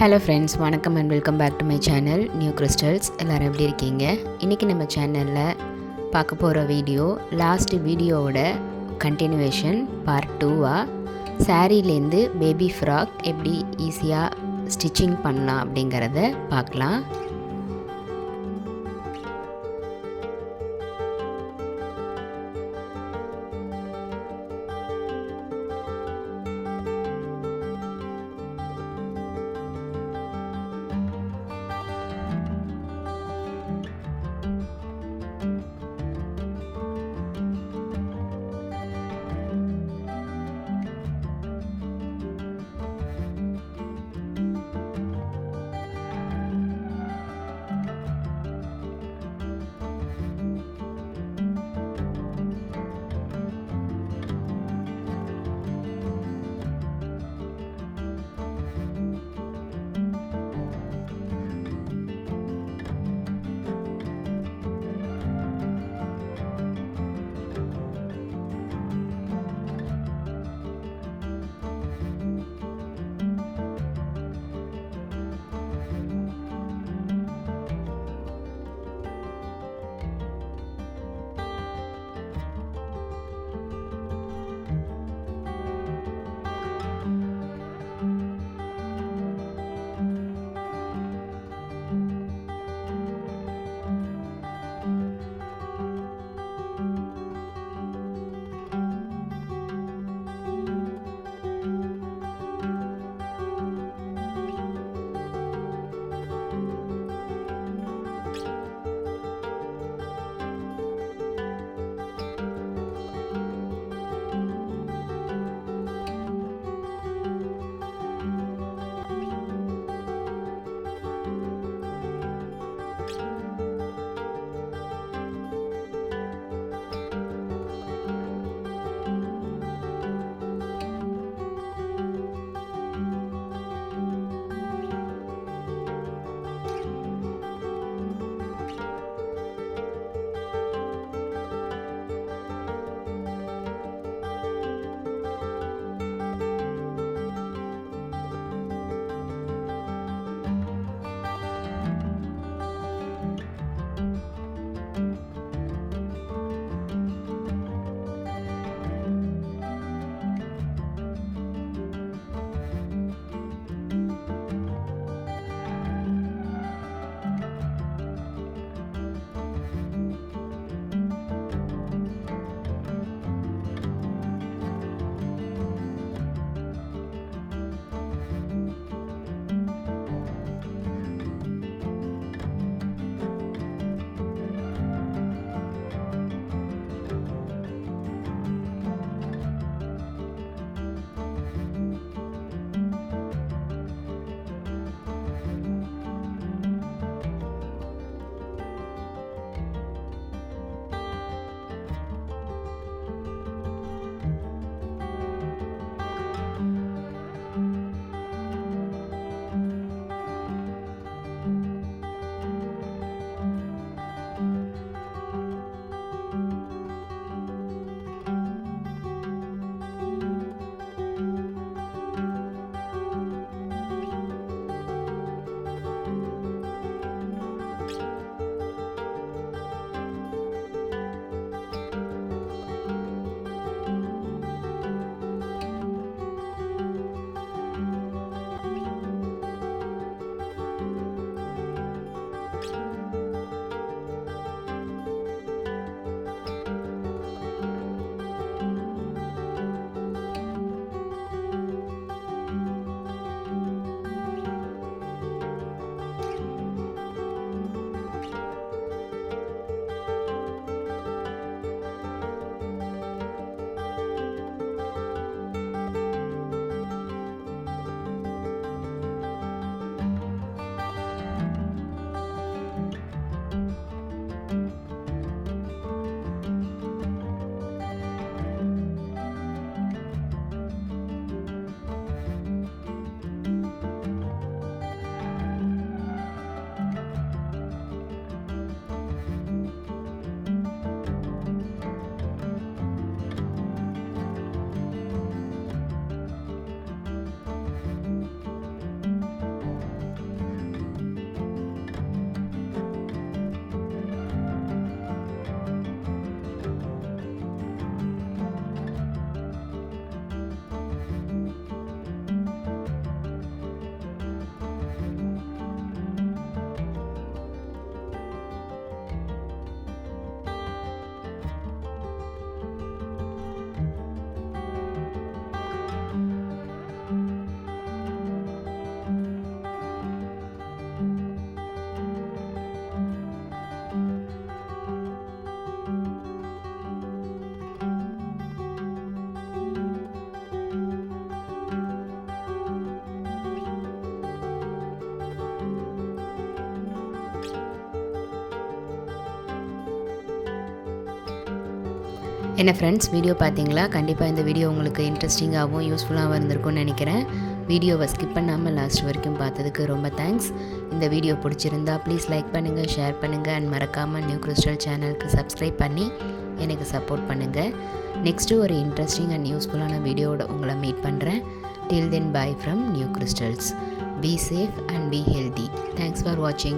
Hello friends, வணக்கம் and welcome back to my channel New Crystals. எல்லோரும் எப்படி இருக்கீங்க? இன்றைக்கி நம்ம சேனலில் பார்க்க போகிற வீடியோ லாஸ்ட் வீடியோவோட கண்டினியூவேஷன் பார்ட் 2. சாரீலேருந்து பேபி ஃப்ராக் எப்படி ஈஸியாக ஸ்டிச்சிங் பண்ணலாம் அப்படிங்கிறத பார்க்கலாம். என்ன ஃப்ரெண்ட்ஸ், வீடியோ பார்த்தீங்களா? கண்டிப்பாக இந்த வீடியோ உங்களுக்கு இன்ட்ரெஸ்டிங்காகவும் யூஸ்ஃபுல்லாகவும் இருந்திருக்கும்னு நினைக்கிறேன். வீடியோவை ஸ்கிப் பண்ணாமல் லாஸ்ட் வரைக்கும் பார்த்ததுக்கு ரொம்ப தேங்க்ஸ். இந்த வீடியோ பிடிச்சிருந்தா ப்ளீஸ் லைக் பண்ணுங்கள், ஷேர் பண்ணுங்கள் அண்ட் மறக்காமல் நியூ கிறிஸ்டல் சேனலுக்கு சப்ஸ்கிரைப் பண்ணி எனக்கு சப்போர்ட் பண்ணுங்கள். நெக்ஸ்ட்டு ஒரு இன்ட்ரெஸ்டிங் அண்ட் யூஸ்ஃபுல்லான வீடியோவோட உங்களை மீட் பண்ணுறேன். Till then, bye from New Crystals. Be safe and be healthy. Thanks for watching.